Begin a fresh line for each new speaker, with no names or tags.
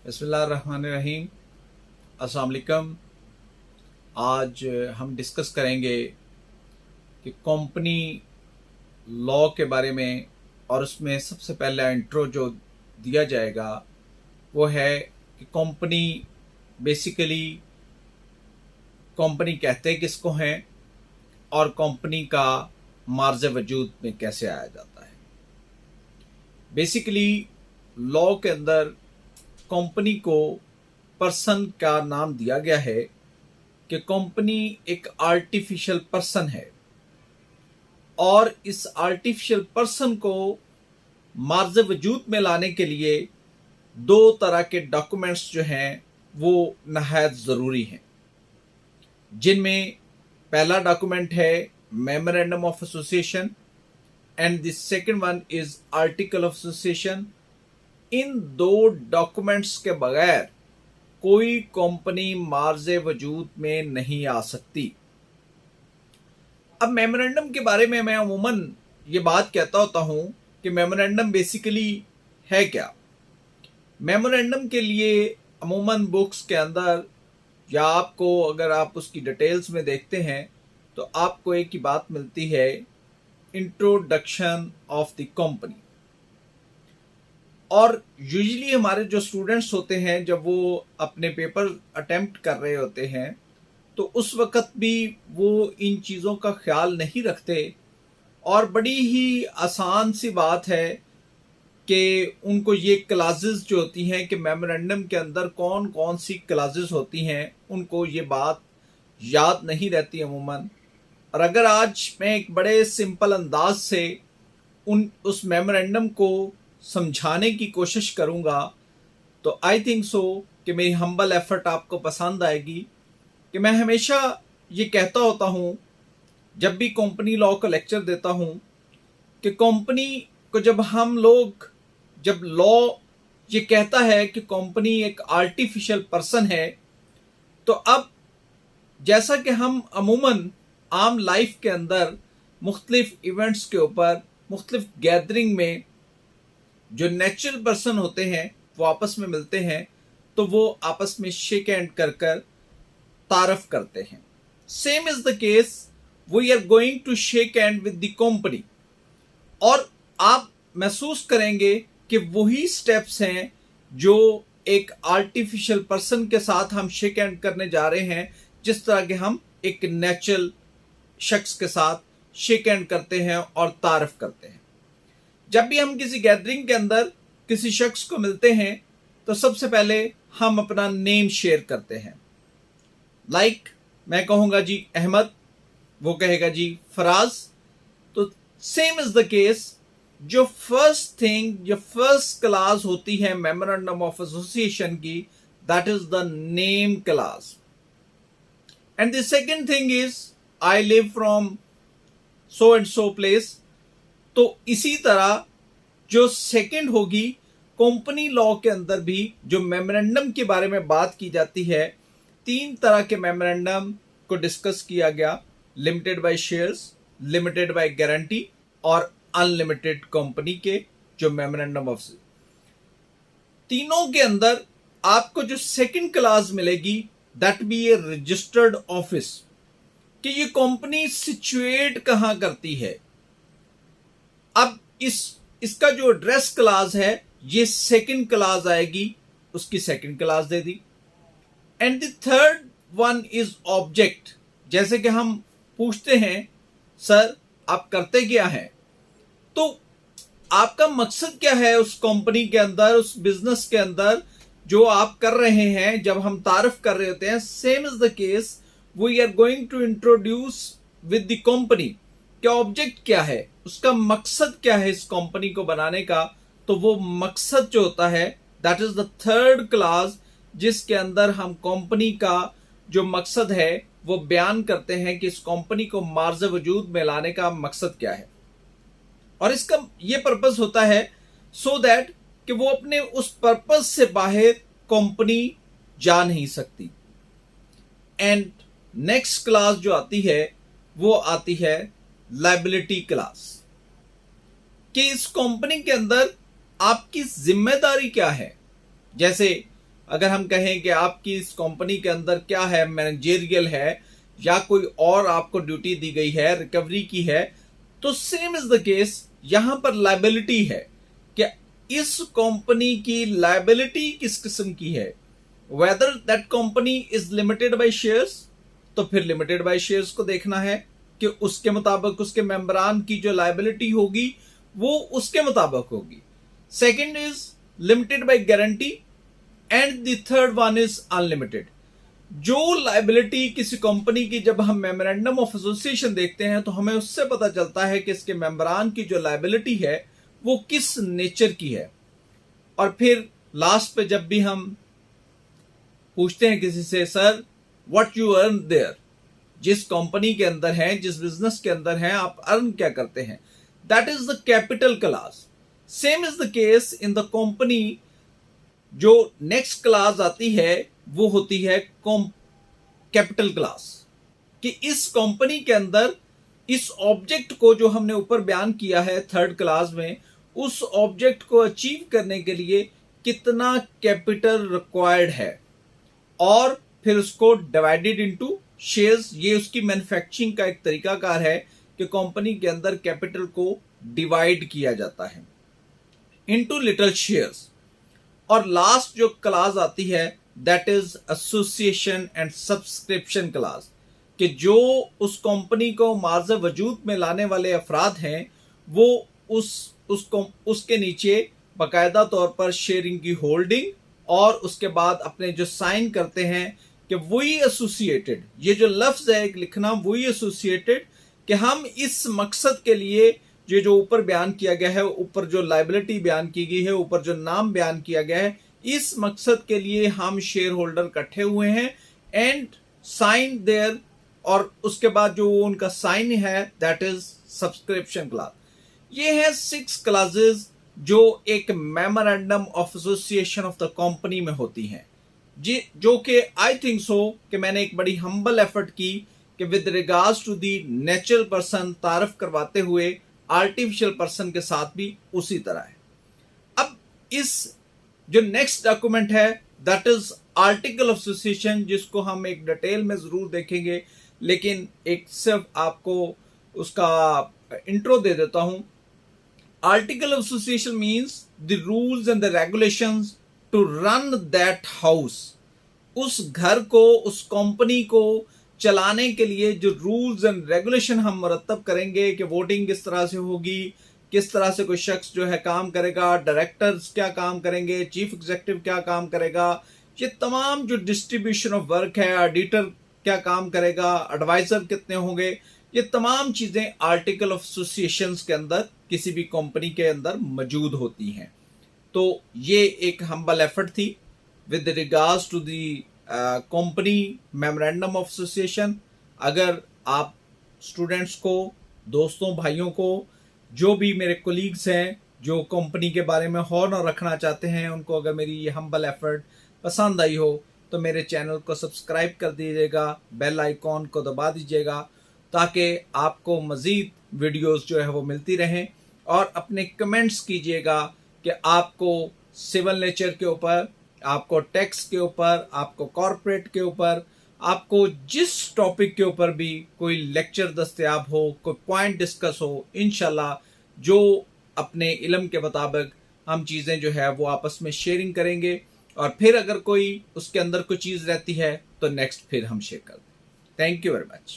बिस्मिल्लाहिर्रहमानिर्रहीम। अस्सलाम वालेकुम। आज हम डिस्कस करेंगे कि कंपनी लॉ के बारे में, और उसमें सबसे पहला इंट्रो जो दिया जाएगा वो है कि कंपनी बेसिकली कंपनी कहते किसको हैं और कंपनी का मार्ज वजूद में कैसे आया जाता है। बेसिकली लॉ के अंदर कंपनी को पर्सन का नाम दिया गया है कि कंपनी एक आर्टिफिशियल पर्सन है और इस आर्टिफिशियल पर्सन को मार्ज वजूद में लाने के लिए दो तरह के डॉक्यूमेंट्स जो हैं वो नहायत ज़रूरी हैं, जिनमें पहला डॉक्यूमेंट है memorandum of association and the second one is article of association. इन दो डॉक्यूमेंट्स के बगैर कोई कंपनी मार्जे वजूद में नहीं आ सकती। अब मेमोरेंडम के बारे में मैं अमूमन ये बात कहता होता हूं कि मेमोरेंडम बेसिकली है क्या। मेमोरेंडम के लिए अमूमन बुक्स के अंदर या आपको अगर आप उसकी डिटेल्स में देखते हैं तो आपको एक ही बात मिलती है, इंट्रोडक्शन ऑफ द कंपनी। और यूजुअली हमारे जो स्टूडेंट्स होते हैं जब वो अपने पेपर अटेम्प्ट कर रहे होते हैं तो उस वक़्त भी वो इन चीज़ों का ख्याल नहीं रखते, और बड़ी ही आसान सी बात है कि उनको ये क्लासेस जो होती हैं कि मेमोरेंडम के अंदर कौन कौन सी क्लासेस होती हैं उनको ये बात याद नहीं रहती अमूमन। और अगर आज मैं एक बड़े सिंपल अंदाज से उस मेमोरेंडम को समझाने की कोशिश करूंगा तो आई थिंक सो कि मेरी हम्बल एफर्ट आपको पसंद आएगी। कि मैं हमेशा ये कहता होता हूँ जब भी कंपनी लॉ का लेक्चर देता हूँ कि कंपनी को जब लॉ ये कहता है कि कंपनी एक आर्टिफिशियल पर्सन है, तो अब जैसा कि हम अमूमन आम लाइफ के अंदर मुख्तलिफ इवेंट्स के ऊपर मुख्तलिफ गैदरिंग में जो नेचुरल पर्सन होते हैं वो आपस में मिलते हैं तो वो आपस में शेक हैंड कर कर तारफ करते हैं। Same is the case, we are going to shake hand with the company, और आप महसूस करेंगे कि वही स्टेप्स हैं जो एक आर्टिफिशियल पर्सन के साथ हम शेक हैंड करने जा रहे हैं, जिस तरह के हम एक नेचुरल शख्स के साथ शेक हैंड करते हैं और तारफ करते हैं। जब भी हम किसी गैदरिंग के अंदर किसी शख्स को मिलते हैं तो सबसे पहले हम अपना नेम शेयर करते हैं। लाइक मैं कहूंगा जी अहमद, वो कहेगा जी फराज। तो सेम इज द केस, जो फर्स्ट क्लास होती है मेमोरेंडम ऑफ एसोसिएशन की, that is the name class. And the second thing is I live from so and so place. तो इसी तरह जो सेकंड होगी, कंपनी लॉ के अंदर भी जो मेमोरेंडम के बारे में बात की जाती है, तीन तरह के मेमोरेंडम को डिस्कस किया गया, limited by shares, limited by guarantee और अनलिमिटेड कंपनी के जो मेमोरेंडम ऑफ। तीनों के अंदर आपको जो सेकंड क्लास मिलेगी that be a registered office, कि ये कंपनी सिचुएट कहां करती है। अब इसका जो एड्रेस क्लास है ये सेकंड क्लास आएगी, उसकी second class they the. And the third one is object. जैसे कि हम पूछते हैं सर आप करते क्या हैं, तो आपका मकसद क्या है उस कंपनी के अंदर, उस बिजनेस के अंदर जो आप कर रहे हैं। जब हम तारफ कर रहे होते हैं, same is the case, we are going to introduce with the company. क्या ऑब्जेक्ट क्या है, उसका मकसद क्या है इस कंपनी को बनाने का, तो वो मकसद जो होता है that is the third class, जिसके अंदर हम कंपनी का जो मकसद है वो बयान करते हैं कि इस कंपनी को मार्ज वजूद में लाने का मकसद क्या है। और इसका ये पर्पस होता है सो दैट कि वो अपने उस पर्पस से बाहर कंपनी जा नहीं सकती। एंड नेक्स्ट क्लास जो आती है वो आती है लायबिलिटी क्लास, कि इस कंपनी के अंदर आपकी जिम्मेदारी क्या है। जैसे अगर हम कहें कि आपकी इस कंपनी के अंदर क्या है, मैनेजेरियल है या कोई और आपको ड्यूटी दी गई है, रिकवरी की है, तो सेम इज द केस यहां पर लायबिलिटी है कि इस कंपनी की लायबिलिटी किस किस्म की है। Whether that company is limited by shares, तो फिर लिमिटेड बाय शेयर्स को देखना है कि उसके मुताबिक उसके मेंबरान की जो लायबिलिटी होगी वो उसके मुताबिक होगी। Second is limited by guarantee and the third one is unlimited. जो लायबिलिटी किसी कंपनी की जब हम मेमोरेंडम ऑफ एसोसिएशन देखते हैं तो हमें उससे पता चलता है कि इसके मेंबरान की जो लायबिलिटी है वो किस नेचर की है। और फिर लास्ट पे जब भी हम पूछते हैं किसी से, sir what you earn there, जिस कंपनी के अंदर हैं, जिस बिजनेस के अंदर हैं, आप अर्न क्या करते हैं, that is the capital class. Same is the case in the company. जो नेक्स्ट क्लास आती है वो होती है कैपिटल क्लास, कि इस कंपनी के अंदर इस ऑब्जेक्ट को जो हमने ऊपर बयान किया है थर्ड क्लास में, उस ऑब्जेक्ट को अचीव करने के लिए कितना कैपिटल रिक्वायर्ड है, और फिर उसको डिवाइडेड इनटू शेयर्स। ये उसकी मैन्युफैक्चरिंग का एक तरीकाकार है कि कंपनी के अंदर कैपिटल को डिवाइड किया जाता है इनटू लिटिल शेयर्स। और लास्ट जो क्लास आती है that is association and subscription class, कि जो उस कंपनी को मार्ज़ वजूद में लाने वाले अफराद हैं वो उसके नीचे बाकायदा तौर पर शेयरिंग की होल्डिंग, और उसके बाद अपने जो साइन करते हैं कि वही एसोसिएटेड, ये जो लफ्ज है एक लिखना, वही एसोसिएटेड, कि हम इस मकसद के लिए ये जो ऊपर बयान किया गया है, ऊपर जो लायबिलिटी बयान की गई है, ऊपर जो नाम बयान किया गया है, इस मकसद के लिए हम शेयर होल्डर इकट्ठे हुए हैं एंड साइन देयर। और उसके बाद जो उनका साइन है दैट इज सब्सक्रिप्शन क्लास। ये है 6 क्लासेस जो एक memorandum of association of the company में होती हैं, जो कि आई थिंक सो कि मैंने एक बड़ी हम्बल एफर्ट की कि with regards to the natural person तारफ करवाते हुए आर्टिफिशियल पर्सन के साथ भी उसी तरह है। अब इस जो नेक्स्ट डॉक्यूमेंट है that is article of association, जिसको हम एक डिटेल में जरूर देखेंगे, लेकिन एक सिर्फ आपको उसका इंट्रो दे देता हूं। Article of association means the rules and the regulations to run that house. उस घर को, उस कंपनी को चलाने के लिए जो रूल्स एंड रेगुलेशन हम मुरत्तब करेंगे कि वोटिंग किस तरह से होगी, किस तरह से कोई शख्स जो है काम करेगा, डायरेक्टर्स क्या काम करेंगे, चीफ एग्जीक्यूटिव क्या काम करेगा, ये तमाम जो डिस्ट्रीब्यूशन ऑफ वर्क है, ऑडिटर क्या काम करेगा, एडवाइजर कितने होंगे, ये तमाम चीजें आर्टिकल ऑफ एसोसिएशन के अंदर किसी भी कंपनी के अंदर मौजूद होती हैं। तो ये एक हम्बल एफर्ट थी with regards to the company memorandum of association. अगर आप स्टूडेंट्स को, दोस्तों, भाइयों को, जो भी मेरे कोलीग्स हैं जो कंपनी के बारे में हॉर्न रखना चाहते हैं, उनको अगर मेरी ये हम्बल एफर्ट पसंद आई हो तो मेरे चैनल को सब्सक्राइब कर दीजिएगा, बेल आइकॉन को दबा दीजिएगा, ताकि आपको मज़ीद वीडियोस जो है वो मिलती रहें। और अपने कमेंट्स कीजिएगा कि आपको सिविल नेचर के ऊपर, आपको टैक्स के ऊपर, आपको कॉरपोरेट के ऊपर, आपको जिस टॉपिक के ऊपर भी कोई लेक्चर दस्तयाब हो, कोई पॉइंट डिस्कस हो, इंशाल्लाह जो अपने इल्म के मुताबिक हम चीज़ें जो है वो आपस में शेयरिंग करेंगे। और फिर अगर कोई उसके अंदर कोई चीज़ रहती है तो नेक्स्ट फिर हम शेयर कर दें। Thank you very much.